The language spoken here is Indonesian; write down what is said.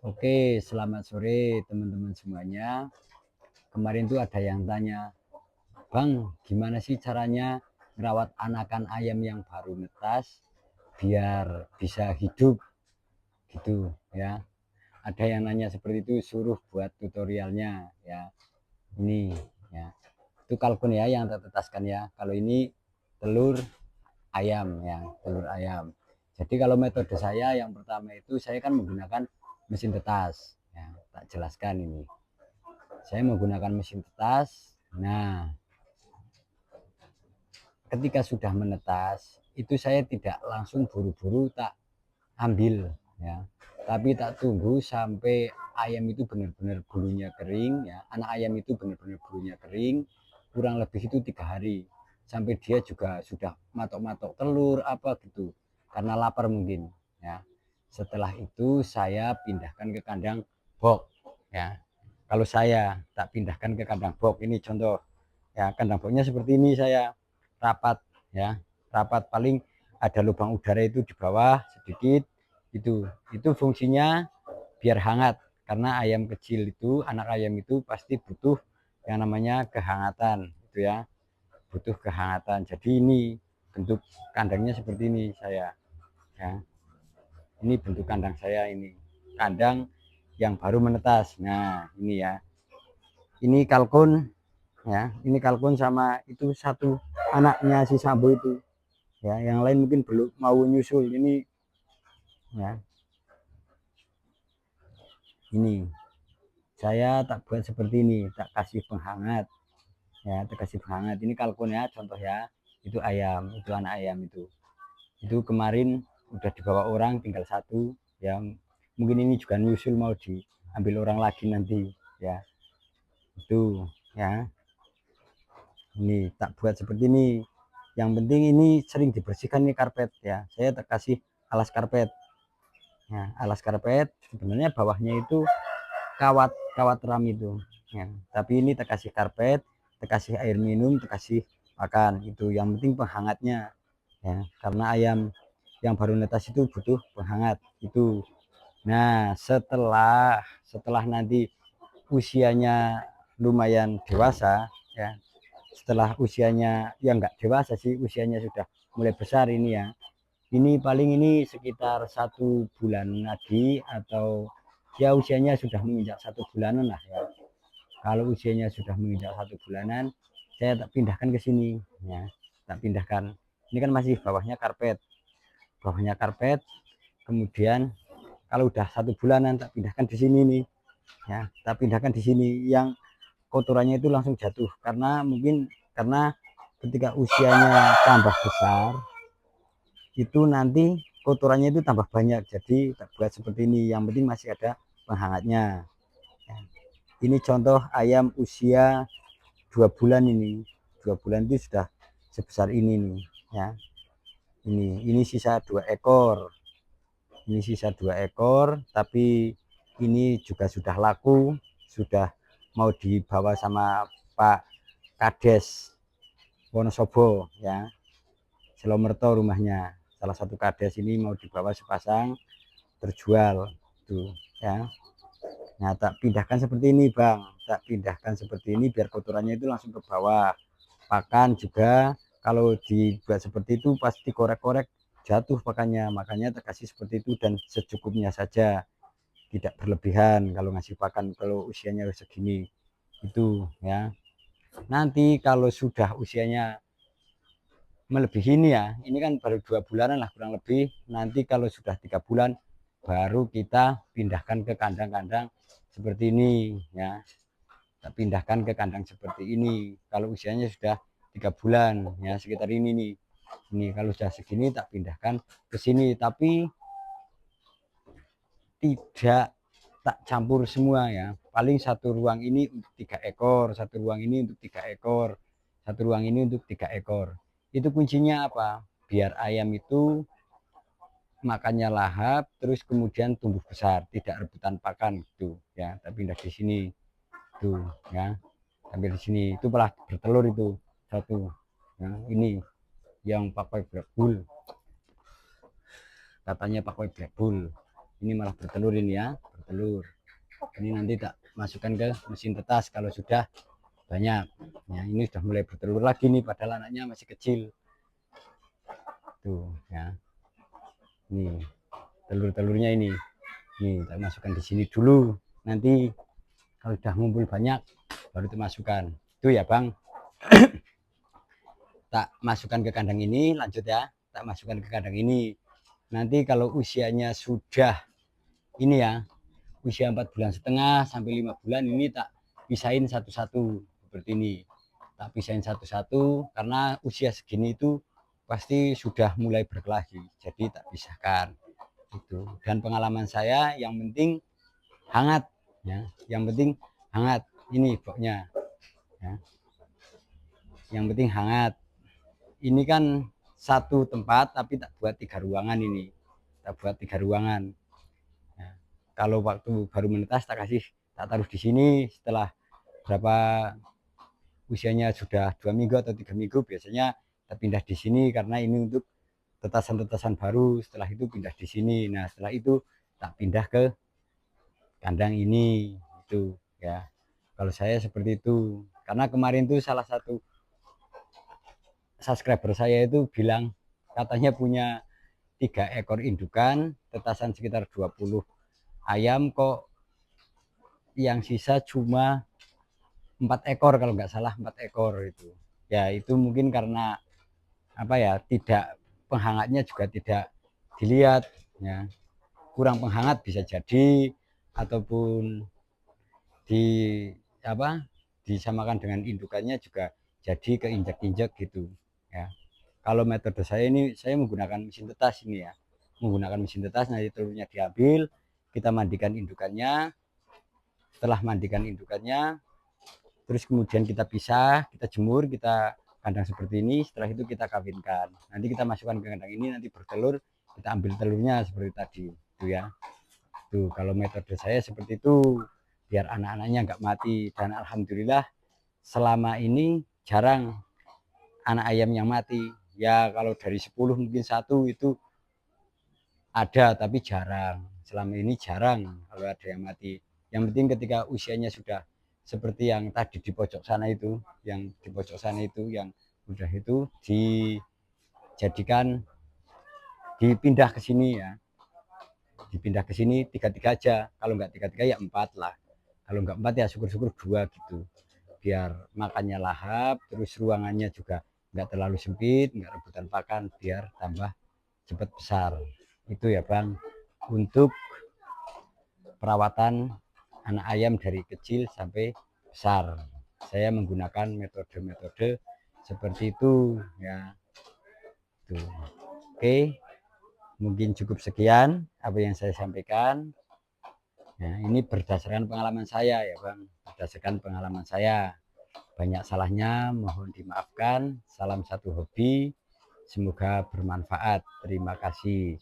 Oke, selamat sore teman-teman semuanya. Kemarin tuh ada yang tanya, Bang, gimana sih caranya merawat anakan ayam yang baru netas biar bisa hidup gitu ya. Ada yang nanya seperti itu, suruh buat tutorialnya ya. Ini ya. Itu kalkun ya yang tetaskan ya. Kalau ini telur ayam ya, telur ayam. Jadi kalau metode saya yang pertama itu saya kan menggunakan mesin tetas ya, tak jelaskan ini. Saya menggunakan mesin tetas. Nah, ketika sudah menetas, itu saya tidak langsung buru-buru tak ambil ya. Tapi tak tunggu sampai ayam itu benar-benar bulunya kering ya. Anak ayam itu benar-benar bulunya kering, kurang lebih itu 3 hari. Sampai dia juga sudah matok-matok telur apa gitu. Karena lapar mungkin ya. Setelah itu saya pindahkan ke kandang box ya. Kalau saya tak pindahkan ke kandang box, ini contoh ya, kandang boxnya seperti ini, saya rapat ya, rapat, paling ada lubang udara itu di bawah sedikit. Itu fungsinya biar hangat, karena ayam kecil itu, anak ayam itu pasti butuh yang namanya kehangatan itu ya, butuh kehangatan. Jadi ini bentuk kandangnya seperti ini saya ya. Ini bentuk kandang saya, ini kandang yang baru menetas. Nah ini ya, ini kalkun ya, ini kalkun sama itu satu anaknya si Sambo itu ya, yang lain mungkin belum mau nyusul ini ya. Ini saya tak buat seperti ini, tak kasih penghangat ya, tak kasih penghangat. Ini kalkun ya, contoh ya. Itu ayam, itu anak ayam itu kemarin udah dibawa orang, tinggal satu yang mungkin ini juga nyusul mau diambil orang lagi nanti ya. Itu ya, ini tak buat seperti ini. Yang penting ini sering dibersihkan nih karpet ya, saya tak kasih alas karpet ya. Alas karpet sebenarnya bawahnya itu kawat kawat ram itu ya, tapi ini tak kasih karpet, tak kasih air minum, tak kasih makan. Itu yang penting penghangatnya ya, karena ayam yang baru netas itu butuh penghangat itu. Nah setelah setelah nanti usianya lumayan dewasa ya, setelah usianya ya enggak dewasa sih, usianya sudah mulai besar ini ya, ini paling ini sekitar 1 bulan lagi, atau ya usianya sudah menginjak 1 bulanan lah ya. Kalau usianya sudah menginjak 1 bulanan, saya tak pindahkan ke sini ya, tak pindahkan. Ini kan masih bawahnya karpet. Kemudian kalau udah 1 bulanan tak pindahkan di sini nih ya, tak pindahkan di sini. Yang kotorannya itu langsung jatuh, karena ketika usianya tambah besar itu nanti kotorannya itu tambah banyak. Jadi tak buat seperti ini, yang penting masih ada penghangatnya ya. Ini contoh ayam usia 2 bulan. Ini 2 bulan itu sudah sebesar ini nih ya. Ini sisa 2 ekor, ini sisa 2 ekor, tapi ini juga sudah laku, sudah mau dibawa sama Pak Kades Wonosobo ya, Selomerto rumahnya. Salah satu kades ini mau dibawa sepasang terjual tuh ya. Nah tak pindahkan seperti ini Bang, tak pindahkan seperti ini biar kotorannya itu langsung ke bawah. Pakan juga kalau dibuat seperti itu pasti korek-korek jatuh pakannya, makanya tak kasih seperti itu dan secukupnya saja, tidak berlebihan kalau ngasih pakan kalau usianya segini itu ya. Nanti kalau sudah usianya melebihi ini ya, ini kan baru 2 bulanan lah kurang lebih. Nanti kalau sudah 3 bulan baru kita pindahkan ke kandang-kandang seperti ini ya, kita pindahkan ke kandang seperti ini kalau usianya sudah 3 bulan ya, sekitar ini nih. Ini kalau sudah segini tak pindahkan ke sini, tapi tidak tak campur semua ya. Paling satu ruang ini untuk 3 ekor, satu ruang ini untuk 3 ekor, satu ruang ini untuk 3 ekor. Itu kuncinya apa? Biar ayam itu makannya lahap, terus kemudian tumbuh besar, tidak rebutan pakan gitu ya. Tak pindah di sini tuh ya, sampai di sini itu malah bertelur itu satu ya. Ini yang pakai black bull, katanya pakai black bull, ini malah bertelur ini ya, bertelur. Ini nanti tak masukkan ke mesin tetas kalau sudah banyak. Ya, ini sudah mulai bertelur lagi nih, padahal anaknya masih kecil. Tuh ya. Nih telur-telurnya ini. Nih tak masukkan di sini dulu. Nanti kalau sudah ngumpul banyak baru dimasukkan. Itu ya, Bang. Tak masukkan ke kandang ini, lanjut ya. Tak masukkan ke kandang ini. Nanti kalau usianya sudah ini ya, usia 4,5 bulan sampai 5 bulan ini tak pisahin satu-satu seperti ini. Tak pisahin satu-satu karena usia segini itu pasti sudah mulai berkelahi. Jadi tak pisahkan. Itu. Dan pengalaman saya yang penting hangat ya. Yang penting hangat. Ini boknya. Ya. Yang penting hangat. Ini kan satu tempat tapi tak buat 3 ruangan ini. Tak buat 3 ruangan. Ya. Kalau waktu baru menetas tak taruh di sini. Setelah berapa usianya sudah 2 minggu atau 3 minggu biasanya kita pindah di sini karena ini untuk tetasan-tetasan baru. Setelah itu pindah di sini. Nah setelah itu tak pindah ke kandang ini itu ya. Kalau saya seperti itu karena kemarin tuh salah satu subscriber saya itu bilang katanya punya 3 ekor indukan, tetasan sekitar 20 ayam, kok yang sisa cuma 4 ekor kalau nggak salah, 4 ekor itu. Ya itu mungkin karena apa ya, tidak penghangatnya juga tidak dilihat ya. Kurang penghangat bisa jadi, ataupun di apa disamakan dengan indukannya juga jadi keinjak-injak gitu ya. Kalau metode saya ini, saya menggunakan mesin tetas ini ya, menggunakan mesin tetas. Nanti telurnya diambil, kita mandikan indukannya. Setelah mandikan indukannya, terus kemudian kita pisah, kita jemur, kita kandang seperti ini. Setelah itu kita kawinkan. Nanti kita masukkan ke kandang ini, nanti bertelur, kita ambil telurnya seperti tadi, itu ya. Tuh, kalau metode saya seperti itu, biar anak-anaknya nggak mati. Dan alhamdulillah selama ini jarang anak ayam yang mati. Ya kalau dari 10 mungkin 1 itu ada, tapi jarang. Selama ini jarang kalau ada yang mati. Yang penting ketika usianya sudah seperti yang tadi di pojok sana itu, yang di pojok sana itu, yang udah itu dijadikan, dipindah ke sini ya. Dipindah ke sini 3-3 aja. Kalau nggak 3-3 ya 4 lah. Kalau nggak 4 ya syukur-syukur 2 gitu. Biar makannya lahap, terus ruangannya juga nggak terlalu sempit, nggak rebutan pakan, biar tambah cepat besar. Itu ya Bang, untuk perawatan anak ayam dari kecil sampai besar. Saya menggunakan metode-metode seperti itu ya. Tuh. Oke, mungkin cukup sekian apa yang saya sampaikan. Ya, ini berdasarkan pengalaman saya ya Bang, berdasarkan pengalaman saya. Banyak salahnya mohon dimaafkan. Salam satu hobi, semoga bermanfaat. Terima kasih.